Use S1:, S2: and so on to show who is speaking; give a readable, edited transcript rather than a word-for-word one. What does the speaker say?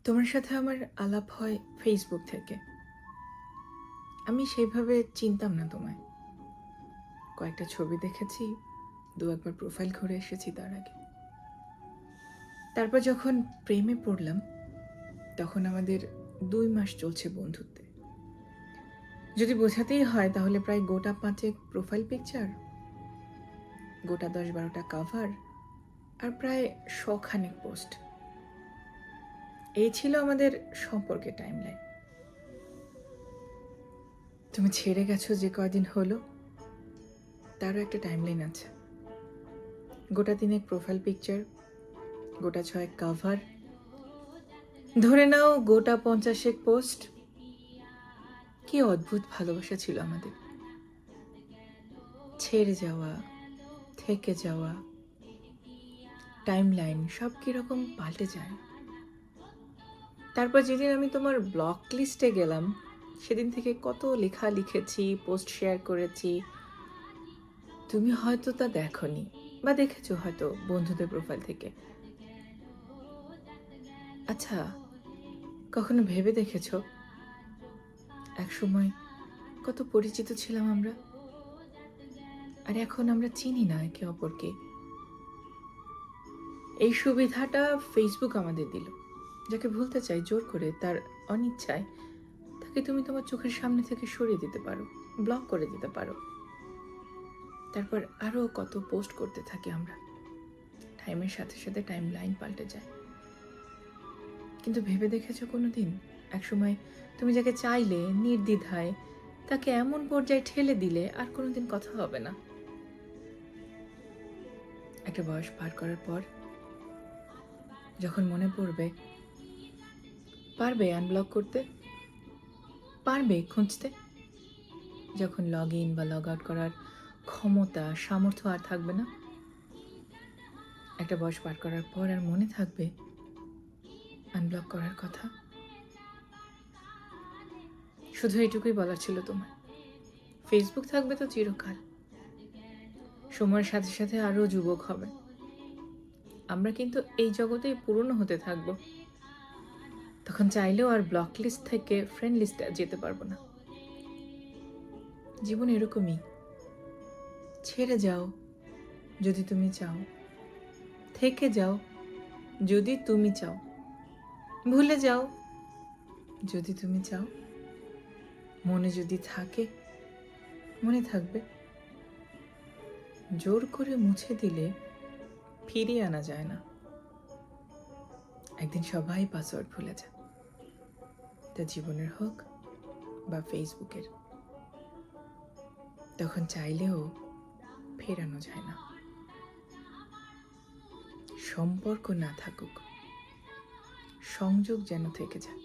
S1: তোমার সাথে আমার আলাপ হয় ফেসবুক থেকে। আমি সেইভাবে চিনতাম না তোমায়। কয়েকটা ছবি দেখেছি, দু একবার প্রোফাইল ঘুরে এসেছি তার আগে। তারপর যখন প্রেমে পড়লাম, তখন আমাদের 2 মাস চলছে বন্ধুত্বে। যদি বোঝাতেই হয় তাহলে প্রায় গোটা 5 প্রোফাইল পিকচার, গোটা 10-12টা কভার, আর প্রায় 100 খানেক পোস্ট। এই ছিল আমাদের সম্পর্কের টাইমলাইন। তুমি ছেড়ে গেছো যে কয়দিন হলো, তারও একটা টাইমলাইন আছে। গোটা 3 প্রোফাইল পিকচার, গোটা 6 কভার, ধরে নাও গোটা 50 পোস্ট। কি অদ্ভুত ভালোবাসা ছিল আমাদের। ছেড়ে যাওয়া, থেকে যাওয়া, টাইমলাইন সব কিরকম পাল্টে যায়। তারপর যেদিন আমি তোমার ব্লক লিস্টে গেলাম, সেদিন থেকে কত লেখা লিখেছি, পোস্ট শেয়ার করেছি। তুমি হয়তো তা দেখোনি, বা দেখেছো হয়তো বন্ধুদের প্রোফাইল থেকে। আচ্ছা, কখনো ভেবে দেখেছো এক সময় কত পরিচিত ছিলাম আমরা, আর এখন আমরা চিনি না একে অপরকে? এই সুবিধাটা ফেসবুক আমাদের দিল। যাকে ভুলতে চাই জোর করে, তার অনিচ্ছায়, তাকে তুমি তোমার চোখের সামনে থেকে সরিয়ে দিতে পারো, ব্লক করে দিতে পারো। তারপর আরও কত পোস্ট করতে থাকি আমরা। টাইমের সাথে সাথে টাইম লাইন পাল্টে যায়। কিন্তু ভেবে দেখেছো কোনো দিন একসময় তুমি যাকে চাইলে নির্দ্বিধায়, তাকে এমন পর্যায়ে ঠেলে দিলে আর কোনোদিন কথা হবে না? একটা বয়স পার করার পর যখন মনে পড়বে, পারবে আনব্লক করতে, পারবে খুঁজতে, যখন লগ ইন বা লগ আউট করার ক্ষমতা সামর্থ্য আর থাকবে না, একটা বয়স পার করার পর আর মনে থাকবে আনব্লক করার কথা? শুধু এটুকুই বলার ছিল তোমার। ফেসবুক থাকবে তো চিরকাল, সময়ের সাথে সাথে আরও যুবক হবে। আমরা কিন্তু এই জগতেই পুরনো হতে থাকবো। তখন চাইলেও আর ব্লক লিস্ট থেকে ফ্রেন্ড লিস্টে যেতে পারবো না। জীবন এরকমই। ছেড়ে যাও যদি তুমি চাও, থেকে যাও যদি তুমি চাও, ভুলে যাও যদি তুমি চাও। মনে যদি থাকে, মনে থাকবে। জোর করে মুছে দিলে ফিরিয়ে আনা যায় না। একদিন সবাই পাসওয়ার্ড ভুলে যায়, তা জীবনের হোক বা ফেসবুকের। তখন চাইলেও ফেরানো যায় না। সম্পর্ক না থাকুক, সংযোগ যেন থেকে যায়।